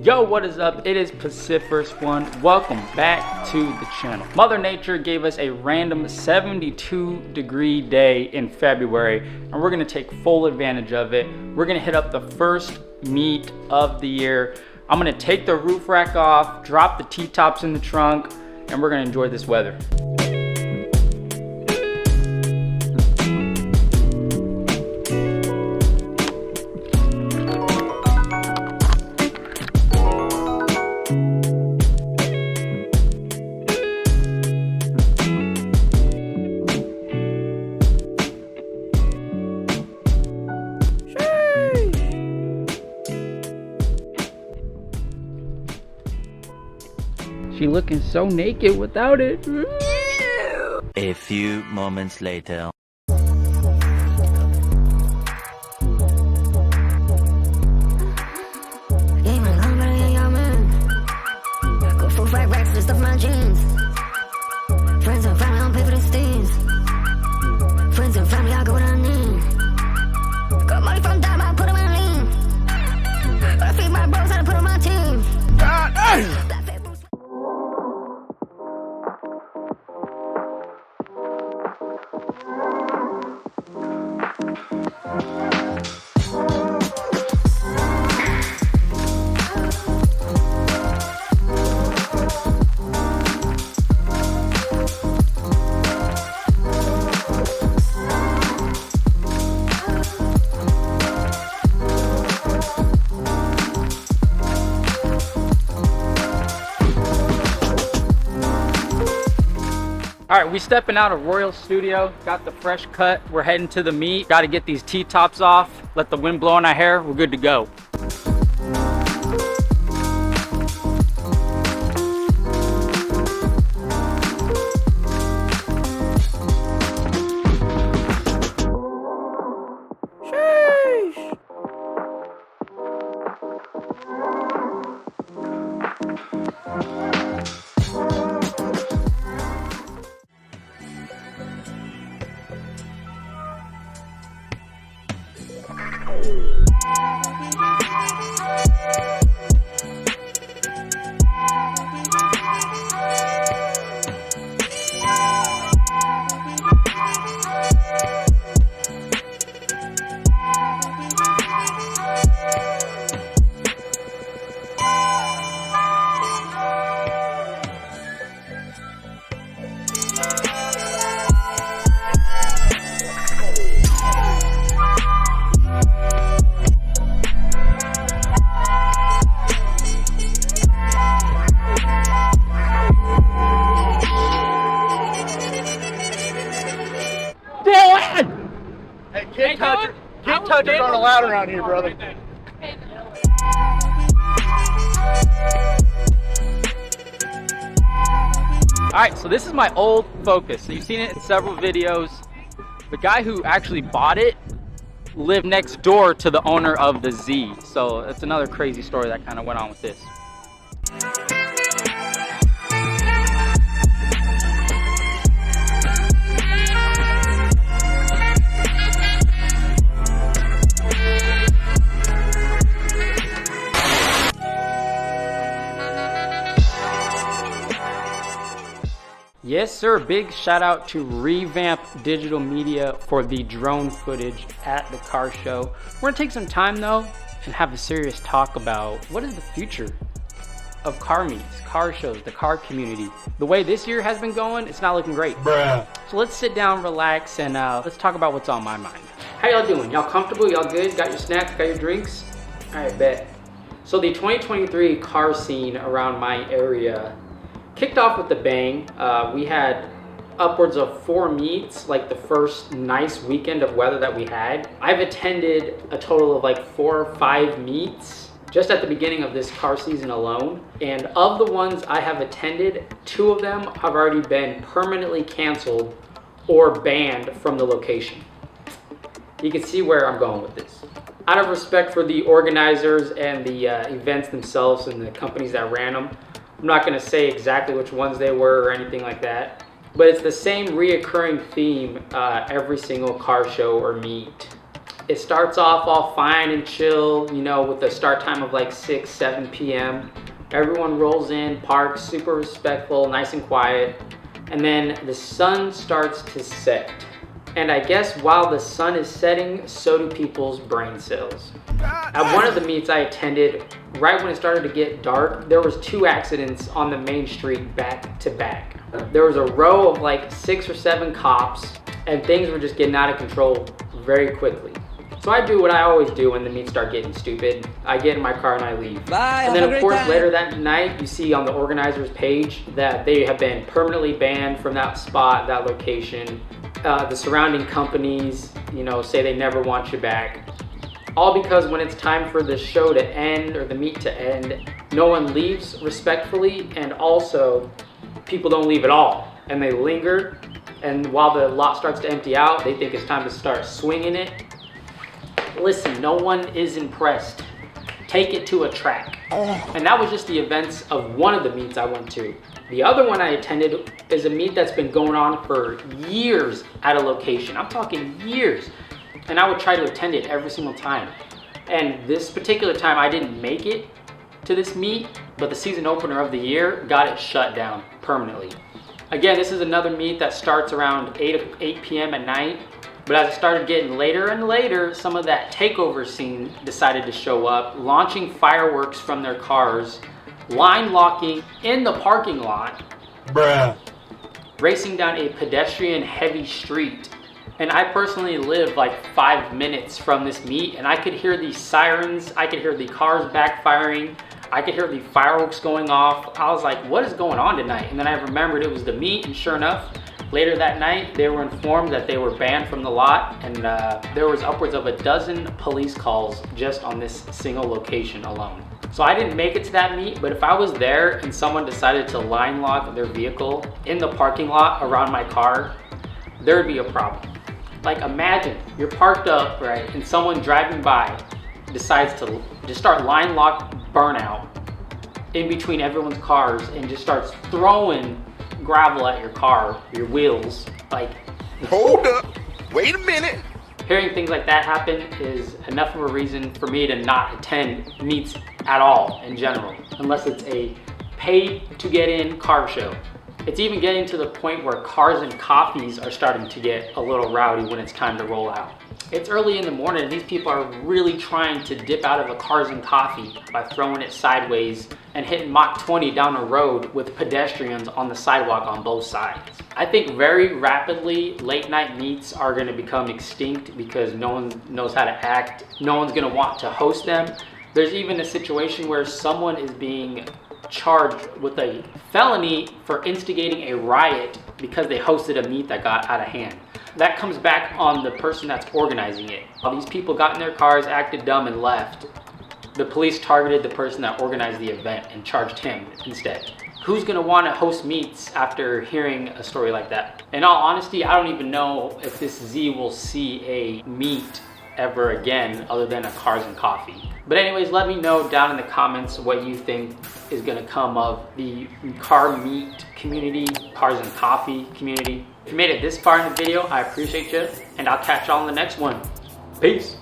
Yo, what is up? It is Paciferous1. Welcome back to the channel. Mother Nature gave us a random 72-degree day in February, and we're gonna take full advantage of it. We're gonna hit up the first meet of the year. I'm gonna take the roof rack off, drop the T-tops in the trunk, and we're gonna enjoy this weather. She looking so naked without it. A few moments later. Go full fat racks and stuff my jeans. Friends and family, I don't pay for the steams. Friends and family, I go what I need. Got money from dime, I put them in lean. But I feed my bros, I put on my team. God, hey! All right, we stepping out of Royal Studio, got the fresh cut. We're heading to the meet. Got to get these T-tops off, let the wind blow on our hair. We're good to go. Can't touch it on a ladder around here, brother. All right, so this is my old Focus. So you've seen it in several videos. The guy who actually bought it lived next door to the owner of the Z. So that's another crazy story that kind of went on with this. Yes, sir. Big shout out to Revamp Digital Media for the drone footage at the car show. We're gonna take some time though and have a serious talk about what is the future of car meets, car shows, the car community. The way this year has been going, it's not looking great. Bruh. So let's sit down, relax, and let's talk about what's on my mind. How y'all doing? Y'all comfortable? Y'all good? Got your snacks? Got your drinks? All right, bet. So the 2023 car scene around my area kicked off with a bang. We had upwards of 4 meets, like the first nice weekend of weather that we had. I've attended a total of like 4 or 5 meets just at the beginning of this car season alone. And of the ones I have attended, 2 of them have already been permanently canceled or banned from the location. You can see where I'm going with this. Out of respect for the organizers and the events themselves and the companies that ran them, I'm not gonna say exactly which ones they were or anything like that, but it's the same reoccurring theme every single car show or meet. It starts off all fine and chill, you know, with a start time of like 6, 7 p.m. Everyone rolls in, parks, super respectful, nice and quiet. And then the sun starts to set. And I guess while the sun is setting, so do people's brain cells. At one of the meets I attended, right when it started to get dark, there was 2 accidents on the main street back to back. There was a row of like 6 or 7 cops, and things were just getting out of control very quickly. So I do what I always do when the meets start getting stupid. I get in my car and I leave. Bye, and then of course later that night, you see on the organizer's page that they have been permanently banned from that spot, that location. The surrounding companies, you know, say they never want you back. All because when it's time for the show to end or the meet to end, no one leaves respectfully, and also people don't leave at all. And they linger, and while the lot starts to empty out, they think it's time to start swinging it. Listen, no one is impressed. Take it to a track. And that was just the events of one of the meets I went to. The other one I attended is a meet that's been going on for years at a location. I'm talking years. And I would try to attend it every single time. And this particular time I didn't make it to this meet, but the season opener of the year got it shut down permanently. Again, this is another meet that starts around 8 p.m. at night. But as it started getting later and later, some of that takeover scene decided to show up, launching fireworks from their cars, line locking in the parking lot, Bruh. racing down a pedestrian heavy street. And I personally live like 5 minutes from this meet, and I could hear the sirens, I could hear the cars backfiring, I could hear the fireworks going off. I was like, what is going on tonight? And then I remembered it was the meet, and sure enough, later that night, they were informed that they were banned from the lot, and there was upwards of 12 police calls just on this single location alone. So I didn't make it to that meet, but if I was there and someone decided to line lock their vehicle in the parking lot around my car, there'd be a problem. Like imagine you're parked up, right, and someone driving by decides to just start line lock burnout in between everyone's cars and just starts throwing gravel at your car, your wheels. Like, Hold up, wait a minute. hearing things like that happen is enough of a reason for me to not attend meets at all in general, unless it's a paid to get in car show. It's even getting to the point where cars and coffees are starting to get a little rowdy when it's time to roll out. It's early in the morning and these people are really trying to dip out of a Cars and Coffee by throwing it sideways and hitting Mach 20 down a road with pedestrians on the sidewalk on both sides. I think very rapidly late night meets are going to become extinct because no one knows how to act. No one's going to want to host them. There's even a situation where someone is being charged with a felony for instigating a riot because they hosted a meet that got out of hand. That comes back on the person that's organizing it. While these people got in their cars, acted dumb, and left, the police targeted the person that organized the event and charged him instead. Who's gonna wanna host meets after hearing a story like that? In all honesty, I don't even know if this Z will see a meet ever again other than a Cars and Coffee. But anyways, let me know down in the comments what you think is gonna come of the car meet community, Cars and Coffee community. If you made it this far in the video, I appreciate you, and I'll catch y'all in the next one. Peace.